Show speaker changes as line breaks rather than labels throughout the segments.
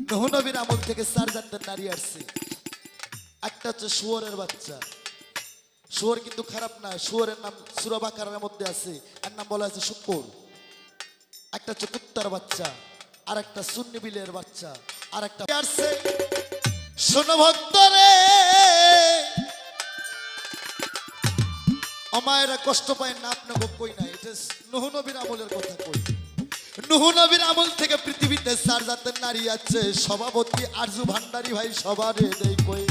নূহ নবীর আমল থেকে 4 নারী আসছে। একটা হচ্ছে শুয়োরের বাচ্চা। শুয়োর কিন্তু খারাপ না, শুয়োরের নাম সূরা বাকারার মধ্যে আছে, এর নাম বলা আছে শুকর। একটা হচ্ছে কুত্তার বাচ্চা, আর একটা সুন্নি বিলের বাচ্চা, আর একটা আসছে। শোনো ভক্তরে, আমায়রা কষ্ট পায় না, আপনাকে কই না, এটা নূহ নবীর আমলের কথা কই। নূহ নবীর আমল থেকে পৃথিবীতে 4 জাতের নারী আছে। সভাপতি আরজু ভান্ডারী ভাই সবার দেই কই।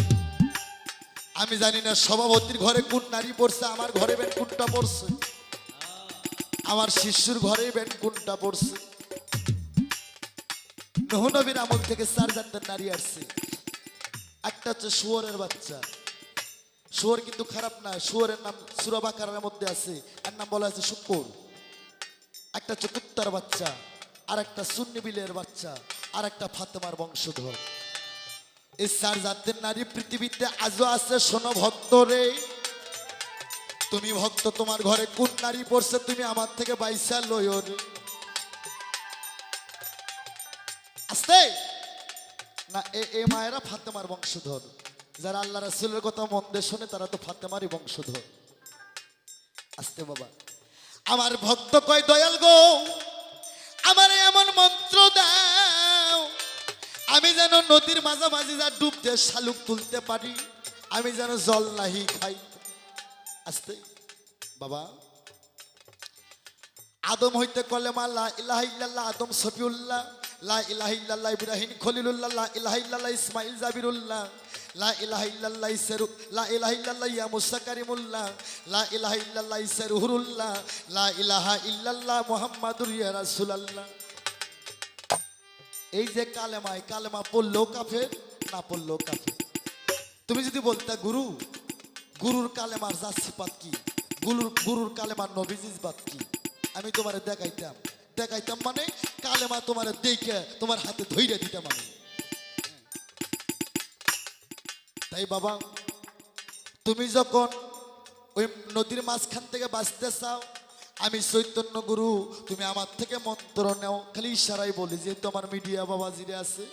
আমি জানি না সভাপতির ঘরে কোন নারী পড়ছে, আমার ঘরে বেন কোনটা পড়ছে, আমার শিশুর ঘরে বেন কোনটা পড়ছে। নূহ নবীর আমল থেকে 4 জাতের নারী আসছে। একটা হচ্ছে শুয়োরের বাচ্চা। শুয়োর কিন্তু খারাপ না, শুয়োরের নাম সূরা বাকারার মধ্যে আছে, এর নাম বলা আছে শুকর। একটা হচ্ছে কুত্তার বাচ্চা, আর একটা সুন্নি বিলের বাচ্চা, আর একটা ফাতেমার বংশধর। এই 4 জাতের নারী পৃথিবীতে আজও আছে। শোনো ভক্ত রে, তুমি ভক্ত, তোমার ঘরে কোন নারী পড়ছে তুমি আমার থেকে বাইসা লইও রে। আস্তে না, এ মায়েরা ফাতেমার বংশধর। যারা আল্লাহ রাসূলের কথা মন দিয়ে শোনে তারা তো ফাতেমারই বংশধর। আস্তে বাবা, আমার ভক্ত কয় দয়াল গো, আমার এমন মন্ত্র দাও আমি যেন নদীর মাঝামাঝি যা ডুব দিয়ে শালুক তুলতে পারি, আমি যেন জল নাহি খাই। আস্তে বাবা, আদম হইতে কলেমা লা ইলাহা ইল্লাল্লাহ, আদম সফিউল্লাহ, লা ইলাহা ইল্লাল্লাহ ইব্রাহিম খলিলুল্লাহ, লা ইলাহা ইল্লাল্লাহ ইসমাইল জাবিরুল্লাহ, লা ইলাহা ইল্লাল্লাহ ইসরু, লা ইলাহা ইল্লাল্লাহ ইয়া মুসা কারিমুল্লাহ, লা ইলাহা ইল্লাল্লাহ ইসরুহুল্লাহ, লা ইলাহা ইল্লাল্লাহ মুহাম্মাদুর ইয়া রাসূলুল্লাহ। এই যে কালেমা, এই কালেমা পড়লেও কাফের, না পড়লেও কাফের। তুমি যদি বলতে গুরু, গুরুর কালেমার যা সিফাত কি, গুরুর কালেমার নবীজির বাত কি, আমি তোমারে দেখাইতাম। দেখাইতাম মানে কালেমা তোমারে দেখে তোমার হাতে ধইরে দিতে মানে। তাই বাবা, তুমি যখন ওই নদীর মাঝখান থেকে বাঁচতে চাও, আমি চৈতন্য গুরু, তুমি আমার থেকে মন্ত্র নেও। খালি ইশারাই বলি, যেহেতু আমার মিডিয়া বাবা জিরে আছে,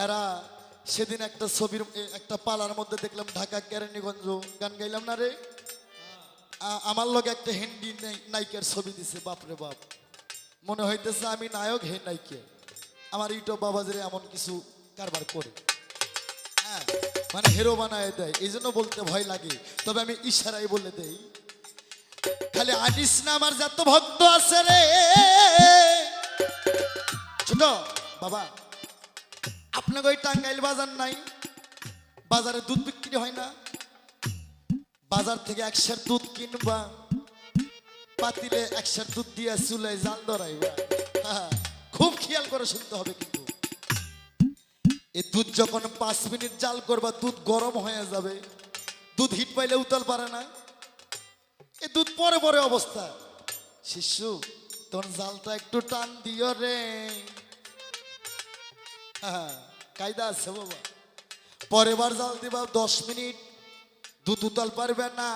এরা সেদিন একটা ছবির একটা পালার মধ্যে দেখলাম ঢাকা কেরানীগঞ্জ গান গাইলাম না রে, আমার লগে একটা হিন্দি নায়িকার ছবি দিছে। বাপরে বাপ, মনে হইতেছে আমি নায়ক, হে নায়িকা। আমার ইউটিউব বাবাজিরে এমন কিছু কারবার করে, হ্যাঁ, মানে হিরো বানায় দেয়। এই জন্য বলতে ভয় লাগে, তবে আমি ইশারাই বলে দেই। খালি আনিস না, আমার যত ভক্ত আছে রে। ছোট বাবা, আপনাকে ওই টাঙ্গাইল বাজার নাই, বাজারে দুধ বিক্রি হয় না? বাজার থেকে 1 সের দুধ কিনবা, পাতিলে 1 সের দুধ দিয়ে চুলায় জাল ধরাইবা। খুব খেয়াল করে শুনতে হবে কিন্তু। এই দুধ যখন 5 মিনিট জাল করবা, দুধ গরম হয়ে যাবে। দুধ হিট পাইলে উতল পারে না, এই দুধ পরে পরে অবস্থা। শিশু, তোর জালটা একটু টান দিও রে। কায়দা আছে বাবা। পরের বার জাল দিবা 10 মিনিট, দুধ উতল পারবে না।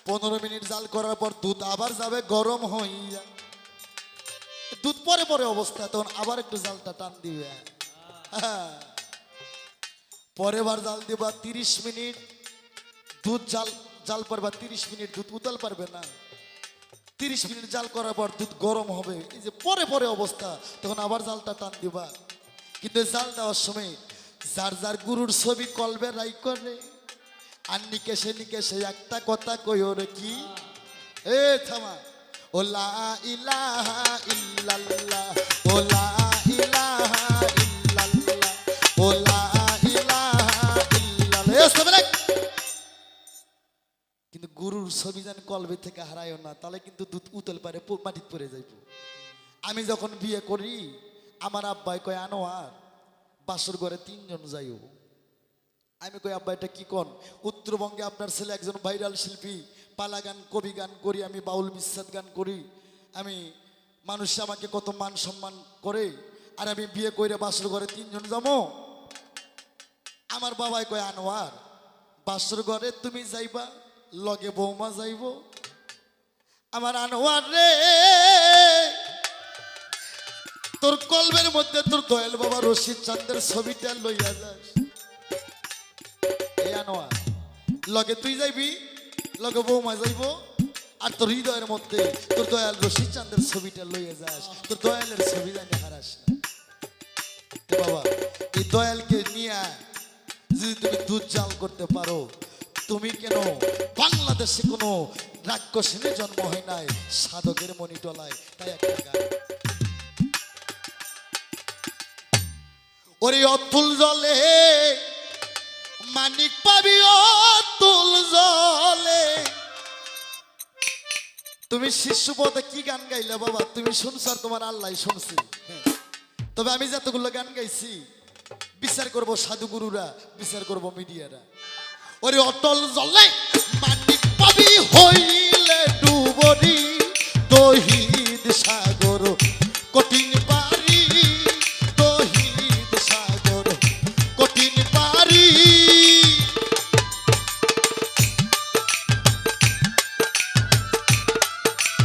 15 মিনিট জাল করার পর দুধ আবার যাবে গরম হইয়া। দুধ পরে পরে অবস্থা, তখন আবার একটু জালটা টান দিবে। পরের বার জাল দিবা 30 মিনিট, দুধ জাল পারবা 30 মিনিট, দুধ উতল পারবে না। 30 মিনিট জাল করার পর দুধ গরম হবে। এই যে পরে পরে অবস্থা, তখন আবার জালটা টান দিবা। কিন্তু জাল দেওয়ার সময় যার যার গুরুর ছবি কলবে রাই করে, আর নিকেশে একটা কথা কইও রে, কি এ থামা, ও লা ইলাহা ইল্লাল্লাহ, ও লা ইলাহা ইল্লাল্লাহ, ও লা ইলাহা ইল্লাল্লাহ। কিন্তু গুরুর ছবি যেন কলবে থেকে হারায়ও না, তাহলে কিন্তু দুধ উতল পারে, মাটিতে পড়ে যাইব। আমি যখন বিয়ে করি, আমার আব্বাই কয় আনোয়ার বাসর ঘরে 3 জন যাইও। আমি কই আব্বা এটা কি কোন? উত্তরবঙ্গে আপনার ছেলে একজন ভাইরাল শিল্পী, পালা গান, কবি গান করি, আমি বাউল বিচ্ছেদ গান করি, আমি মানুষ আমাকে কত মান সম্মান করে, আর আমি বিয়ে করে বাসর ঘরে 3 জন যাবো। আমার বাবাই কয় আনোয়ার বাসর ঘরে তুমি যাইবা, লগে বৌমা যাইব। আমার আনোয়ার রে, তোর কলবের মধ্যে তোর দয়াল বাবা রশিদ চাঁদের ছবিটা লইয়া যাস। এই আনোয়ার লগে তুই যাইবি, লগে বৌমা যাইব, আর তোর হৃদয়ের মধ্যে তোর দয়াল রশিদ চাঁদের ছবিটা লইয়া যাস। তোর দয়ালের ছবি জানি হারাস না। এ বাবা, এই দয়ালকে নিয়ে যদি তুমি দুধ জাল করতে পারো, তুমি কেন বাংলাদেশে কোনো রাক্ষসীনের জন্ম হয় নাই, সাধকের মণি টলায়। তাই একটা গান, ওরে অতুল জলে মানিক পাবি, অতুল জলে। তুমি শিষ্যপদে কি গান গাইলে বাবা? তুমি শুনছ আর তোমার আল্লাহ শুনছি। তবে আমি যতগুলো গান গাইছি বিচার করব সাধুগুরুরা, বিচার করব মিডিয়ারা। ওরে অটল জলে মানিক পাবি হইলে ডুবরি, তহিদ সাগর কঠিন পারি, তহিদ সাগর কঠিন পারি।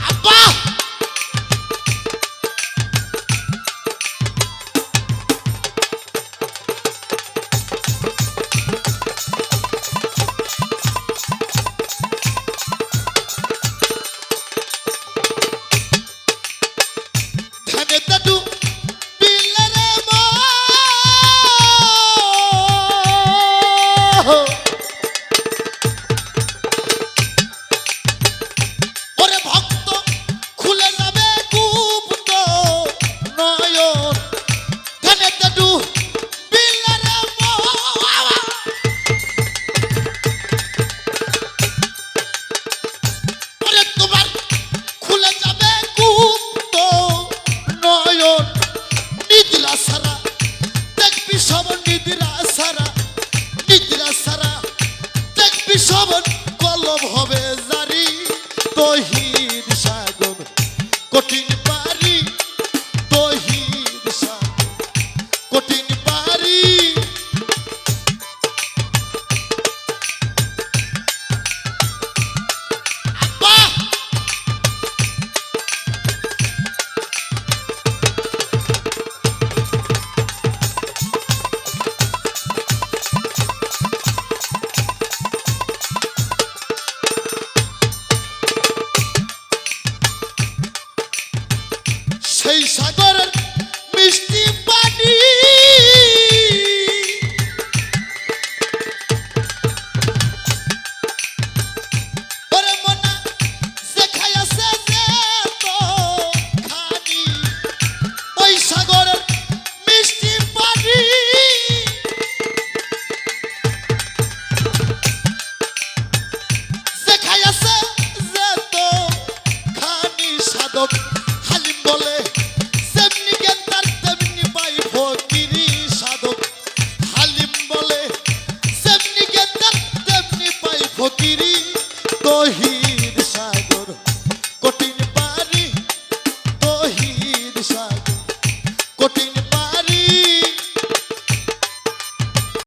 আব্বা কলম হবে জারি, তহিদ সাগর কঠিন পারি, তহিদ সাগর কঠিন পারি। সেই সাগরের মিষ্টি পানি, ওরে মনা দেখাইছে যে তো খানি, ওই সাগরের মিষ্টি পানি। দেখাইছে যে তো খানি, সাধক হালিম বলে সেমনি গেন্দার তেমনি পাই ফকিরি, সাধক হালিম বলে সেমনি গেন্দার তেমনি পাই ফকিরি, তহিদ সাগর কঠিন